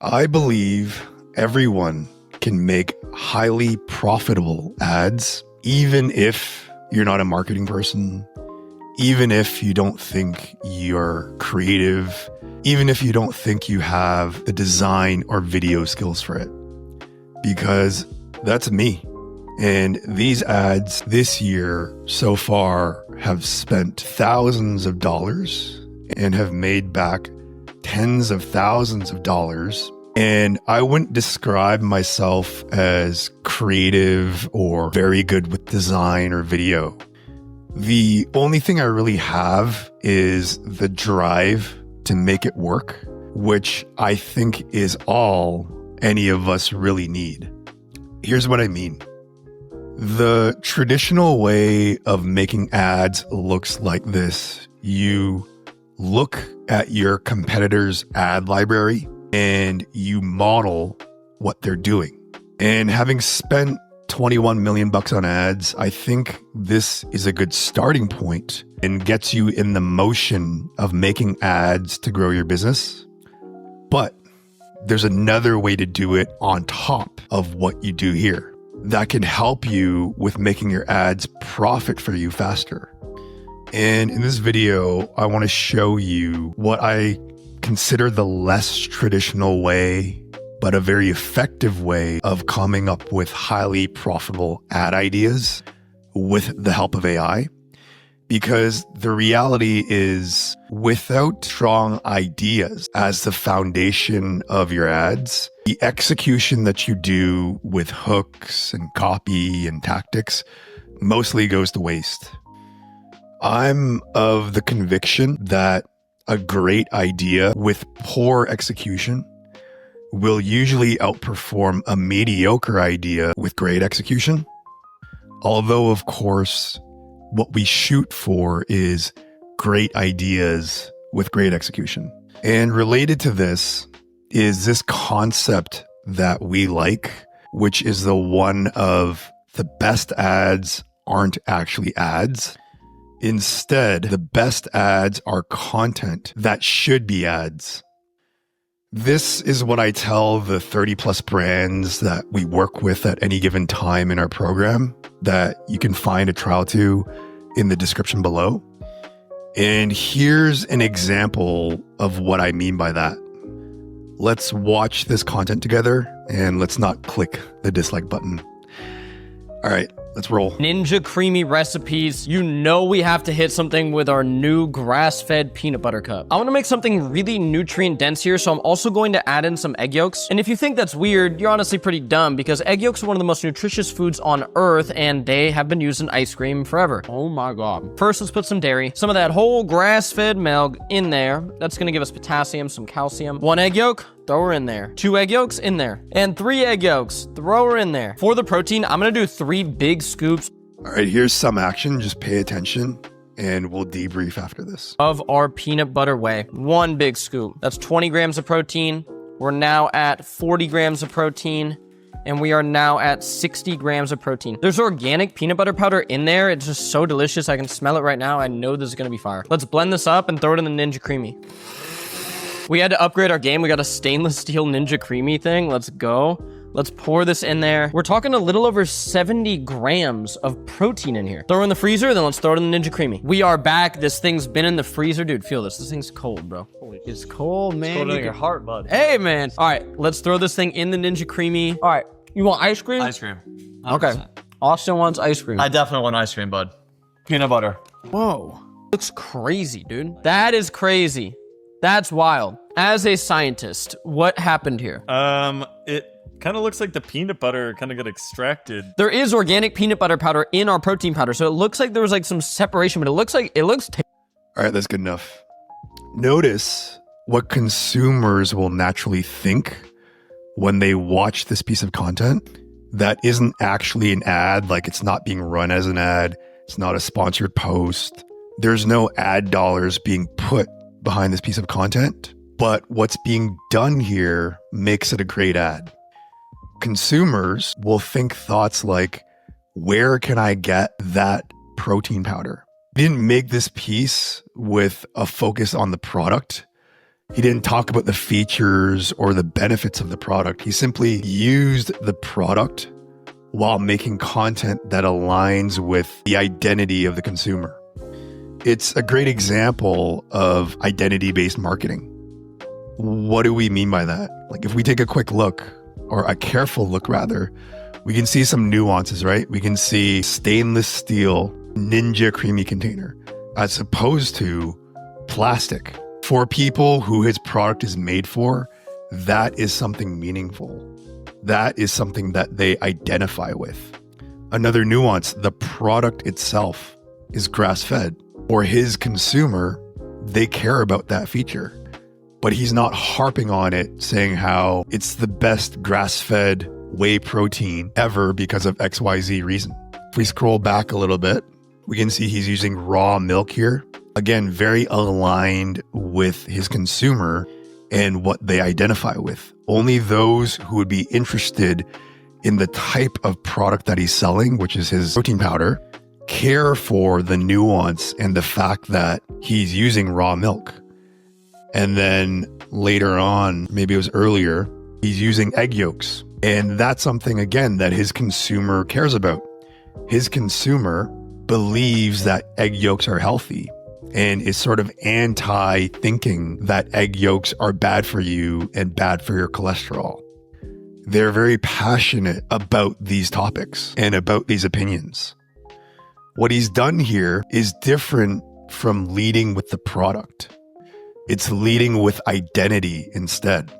I believe everyone can make highly profitable ads, even if you're not a marketing person, even if you don't think you're creative, even if you don't think you have the design or video skills for it. Because that's me. And these ads this year so far have spent thousands of dollars and have made back tens of thousands of dollars. And I wouldn't describe myself as creative or very good with design or video. The only thing I really have is the drive to make it work, which I think is all any of us really need. Here's what I mean. The traditional way of making ads looks like this. You look at your competitor's ad library and you model what they're doing. And having spent 21 million bucks on ads, I think this is a good starting point and gets you in the motion of making ads to grow your business. But there's another way to do it on top of what you do here that can help you with making your ads profit for you faster. And in this video, I want to show you what I consider the less traditional way, but a very effective way of coming up with highly profitable ad ideas with the help of AI. Because the reality is, without strong ideas as the foundation of your ads, the execution that you do with hooks and copy and tactics mostly goes to waste. I'm of the conviction that a great idea with poor execution will usually outperform a mediocre idea with great execution. Although, of course, what we shoot for is great ideas with great execution. And related to this is this concept that we like, which is the one of the best ads aren't actually ads. Instead, the best ads are content that should be ads. This is what I tell the 30 plus brands that we work with at any given time in our program that you can find a trial to in the description below. And here's an example of what I mean by that. Let's watch this content together and let's not click the dislike button. All right, let's roll. Ninja Creamy recipes. You know we have to hit something with our new grass-fed peanut butter cup. I want to make something really nutrient dense here, so I'm also going to add in some egg yolks. And if you think that's weird, you're honestly pretty dumb because egg yolks are one of the most nutritious foods on earth and they have been used in ice cream forever. Oh my God. First, let's put some dairy, some of that whole grass-fed milk in there. That's going to give us potassium, some calcium. 1 egg yolk. Throw her in there. 2 egg yolks in there. And 3 egg yolks. Throw her in there. For the protein, I'm gonna do 3 big scoops. All right, here's some action. Just pay attention and we'll debrief after this. Of our peanut butter whey. 1 big scoop. That's 20 grams of protein. We're now at 40 grams of protein. And we are now at 60 grams of protein. There's organic peanut butter powder in there. It's just so delicious. I can smell it right now. I know this is gonna be fire. Let's blend this up and throw it in the Ninja Creamy. We had to upgrade our game. We got a stainless steel Ninja Creamy thing. Let's go. Let's pour this in there. We're talking a little over 70 grams of protein in here. Throw it in the freezer, then let's throw it in the Ninja Creamy. We are back. This thing's been in the freezer. Dude, feel this. This thing's cold, bro. It's cold, man. It's colder than your heart, bud. Hey, man. All right, let's throw this thing in the Ninja Creamy. All right, you want ice cream? Ice cream. 100%. Okay. Austin wants ice cream. I definitely want ice cream, bud. Peanut butter. Whoa. Looks crazy, dude. That is crazy. That's wild. As a scientist, what happened here? It kind of looks like the peanut butter kind of got extracted. There is organic peanut butter powder in our protein powder, so it looks like there was like some separation, but it looks All right, that's good enough. Notice what consumers will naturally think when they watch this piece of content that isn't actually an ad, like it's not being run as an ad, it's not a sponsored post. There's no ad dollars being put behind this piece of content, but what's being done here makes it a great ad. Consumers will think thoughts like, where can I get that protein powder? We didn't make this piece with a focus on the product. He didn't talk about the features or the benefits of the product. He simply used the product while making content that aligns with the identity of the consumer. It's a great example of identity-based marketing. What do we mean by that? Like if we take a quick look, or a careful look rather, we can see some nuances, right? We can see stainless steel Ninja creamy container as opposed to plastic. For people who his product is made for, that is something meaningful. That is something that they identify with. Another nuance, the product itself is grass-fed. For his consumer, they care about that feature. But he's not harping on it, saying how it's the best grass-fed whey protein ever because of XYZ reason. If we scroll back a little bit, we can see he's using raw milk here. Again, very aligned with his consumer and what they identify with. Only those who would be interested in the type of product that he's selling, which is his protein powder, care for the nuance and the fact that he's using raw milk. And then later on, maybe it was earlier, he's using egg yolks. And that's something, again, that his consumer cares about. His consumer believes that egg yolks are healthy and is sort of anti-thinking that egg yolks are bad for you and bad for your cholesterol. They're very passionate about these topics and about these opinions. What he's done here is different from leading with the product. It's leading with identity instead.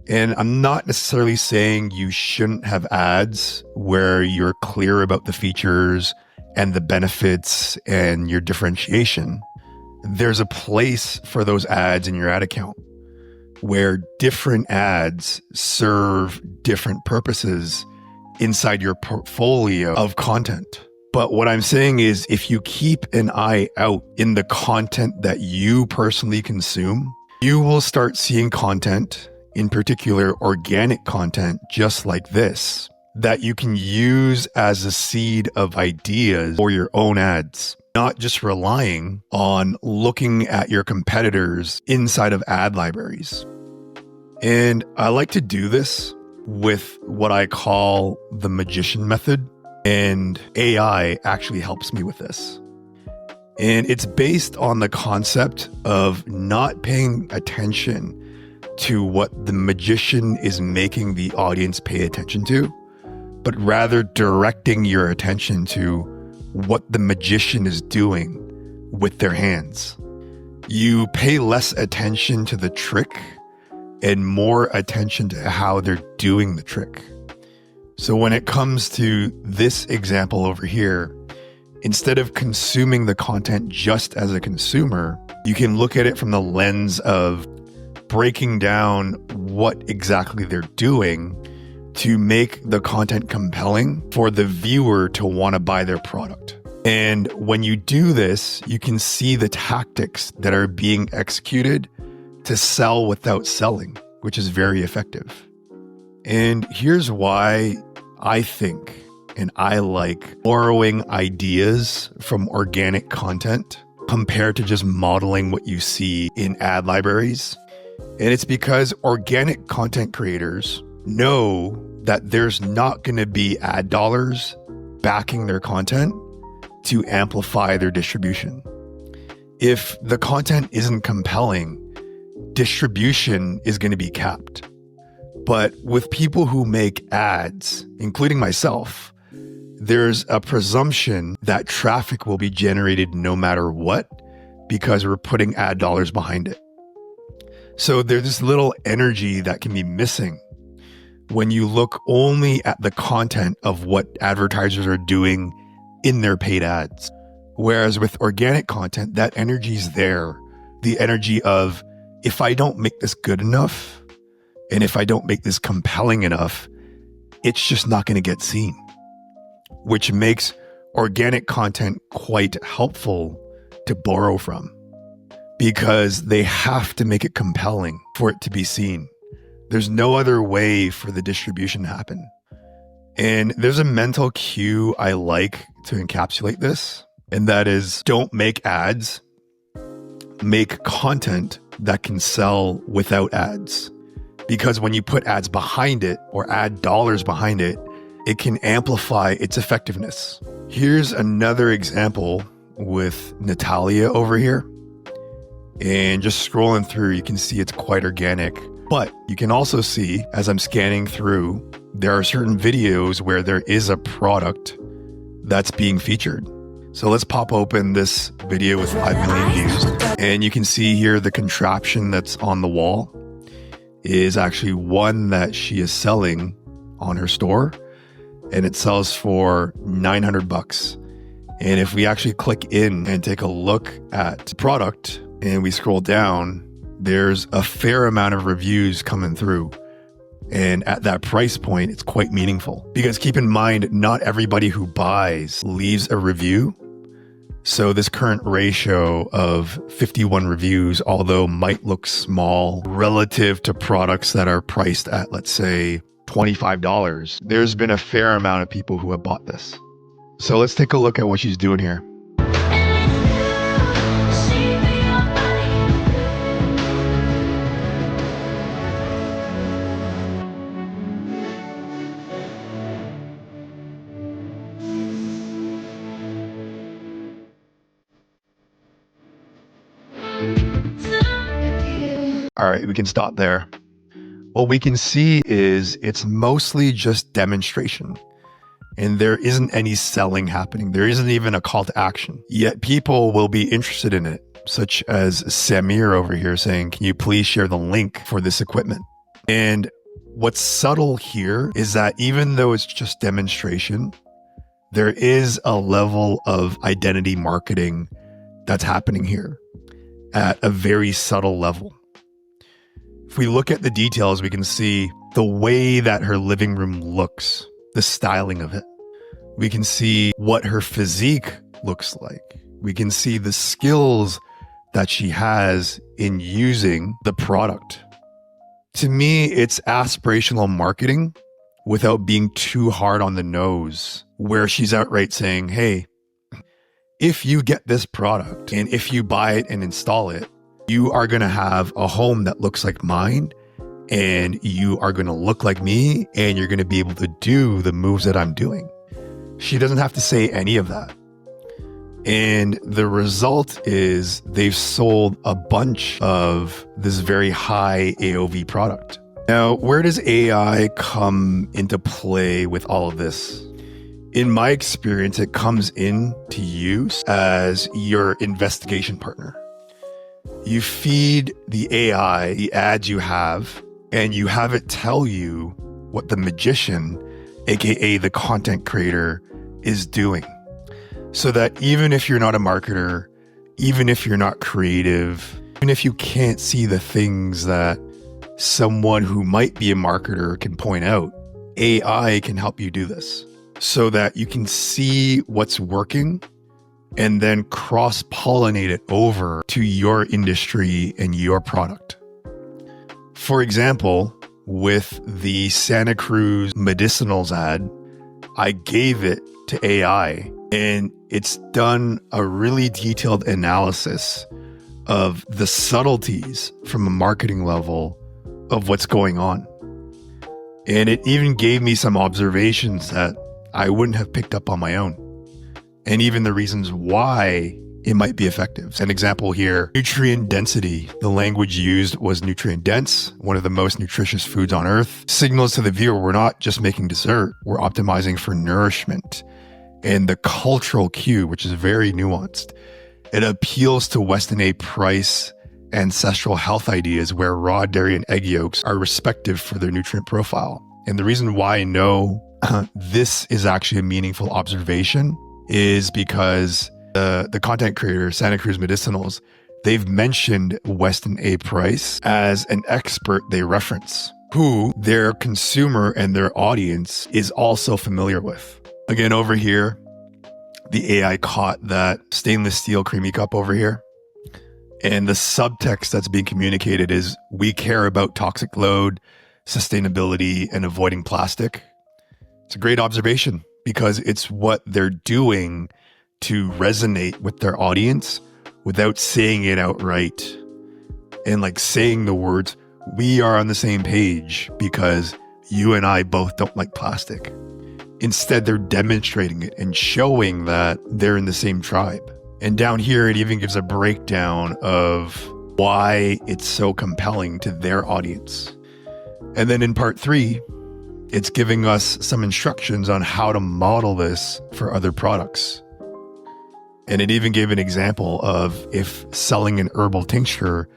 And I'm not necessarily saying you shouldn't have ads where you're clear about the features and the benefits and your differentiation. There's a place for those ads in your ad account where different ads serve different purposes inside your portfolio of content. But what I'm saying is if you keep an eye out in the content that you personally consume, you will start seeing content, in particular organic content just like this, that you can use as a seed of ideas for your own ads, not just relying on looking at your competitors inside of ad libraries. And I like to do this with what I call the magician method, and AI actually helps me with this. And it's based on the concept of not paying attention to what the magician is making the audience pay attention to, but rather directing your attention to what the magician is doing with their hands. You pay less attention to the trick and more attention to how they're doing the trick. So when it comes to this example over here, instead of consuming the content just as a consumer, you can look at it from the lens of breaking down what exactly they're doing to make the content compelling for the viewer to want to buy their product. And when you do this, you can see the tactics that are being executed to sell without selling, which is very effective. And here's why I think and I like borrowing ideas from organic content compared to just modeling what you see in ad libraries. And it's because organic content creators know that there's not going to be ad dollars backing their content to amplify their distribution. If the content isn't compelling, distribution is going to be capped. But with people who make ads, including myself, there's a presumption that traffic will be generated no matter what because we're putting ad dollars behind it. So there's this little energy that can be missing when you look only at the content of what advertisers are doing in their paid ads. Whereas with organic content, that energy is there. The energy of, if I don't make this good enough, and if I don't make this compelling enough, it's just not going to get seen, which makes organic content quite helpful to borrow from because they have to make it compelling for it to be seen. There's no other way for the distribution to happen. And there's a mental cue I like to encapsulate this, and that is don't make ads, make content that can sell without ads. Because when you put ads behind it or add dollars behind it, it can amplify its effectiveness. Here's another example with Natalia over here. And just scrolling through, you can see it's quite organic. But you can also see, as I'm scanning through, there are certain videos where there is a product that's being featured. So let's pop open this video with 5 million views. And you can see here the contraption that's on the wall is actually one that she is selling on her store. And it sells for $900. And if we actually click in and take a look at the product and we scroll down, there's a fair amount of reviews coming through. And at that price point, it's quite meaningful. Because keep in mind, not everybody who buys leaves a review. So this current ratio of 51 reviews, although might look small relative to products that are priced at, let's say, $25, there's been a fair amount of people who have bought this. So let's take a look at what she's doing here. All right, we can stop there. What we can see is it's mostly just demonstration. And there isn't any selling happening. There isn't even a call to action. Yet people will be interested in it, such as Samir over here saying, can you please share the link for this equipment? And what's subtle here is that even though it's just demonstration, there is a level of identity marketing that's happening here at a very subtle level. If we look at the details, we can see the way that her living room looks, the styling of it. We can see what her physique looks like. We can see the skills that she has in using the product. To me, it's aspirational marketing without being too hard on the nose, where she's outright saying, hey, if you get this product and if you buy it and install it, you are going to have a home that looks like mine, and you are going to look like me, and you're going to be able to do the moves that I'm doing. She doesn't have to say any of that. And the result is they've sold a bunch of this very high AOV product. Now, where does AI come into play with all of this? In my experience, it comes into use as your investigation partner. You feed the AI the ads you have, and you have it tell you what the magician, aka the content creator, is doing. So that even if you're not a marketer, even if you're not creative, even if you can't see the things that someone who might be a marketer can point out, AI can help you do this so that you can see what's working and then cross-pollinate it over to your industry and your product. For example, with the Santa Cruz Medicinals ad, I gave it to AI, and it's done a really detailed analysis of the subtleties from a marketing level of what's going on. And it even gave me some observations that I wouldn't have picked up on my own, and even the reasons why it might be effective. An example here, nutrient density. The language used was nutrient dense, one of the most nutritious foods on earth. Signals to the viewer, we're not just making dessert, we're optimizing for nourishment. And the cultural cue, which is very nuanced, it appeals to Weston A. Price ancestral health ideas where raw dairy and egg yolks are respective for their nutrient profile. And the reason why I know this is actually a meaningful observation is because the content creator, Santa Cruz Medicinals, they've mentioned Weston A. Price as an expert they reference, who their consumer and their audience is also familiar with. Again, over here, the AI caught that stainless steel creamy cup over here. And the subtext that's being communicated is, we care about toxic load, sustainability, and avoiding plastic. It's a great observation because it's what they're doing to resonate with their audience without saying it outright. and like saying the words, we are on the same page because you and I both don't like plastic. Instead, they're demonstrating it and showing that they're in the same tribe. And down here, it even gives a breakdown of why it's so compelling to their audience. And then in part 3, it's giving us some instructions on how to model this for other products. And it even gave an example of if selling an herbal tincture,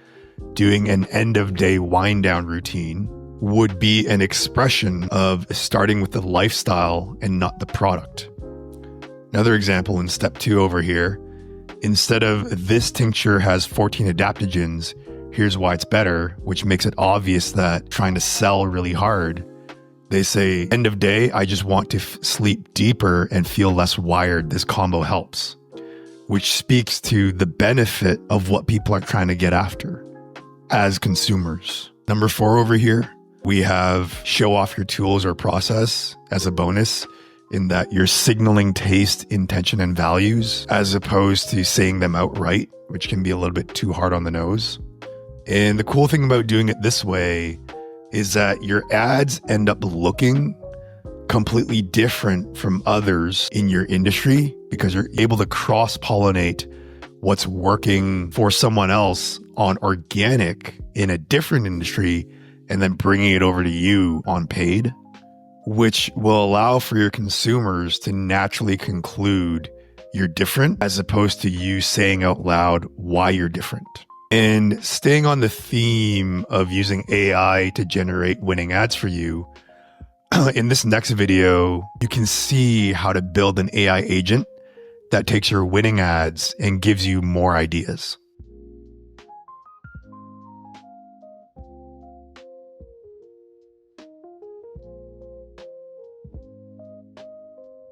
doing an end of day wind down routine would be an expression of starting with the lifestyle and not the product. Another example in step 2 over here, instead of this tincture has 14 adaptogens, here's why it's better, which makes it obvious that trying to sell really hard, they say, end of day, I just want to sleep deeper and feel less wired. This combo helps, which speaks to the benefit of what people are trying to get after as consumers. Number 4 over here, we have show off your tools or process as a bonus, in that you're signaling taste, intention, and values as opposed to saying them outright, which can be a little bit too hard on the nose. And the cool thing about doing it this way is that your ads end up looking completely different from others in your industry because you're able to cross-pollinate what's working for someone else on organic in a different industry and then bringing it over to you on paid, which will allow for your consumers to naturally conclude you're different as opposed to you saying out loud why you're different. And staying on the theme of using AI to generate winning ads for you, in this next video, you can see how to build an AI agent that takes your winning ads and gives you more ideas.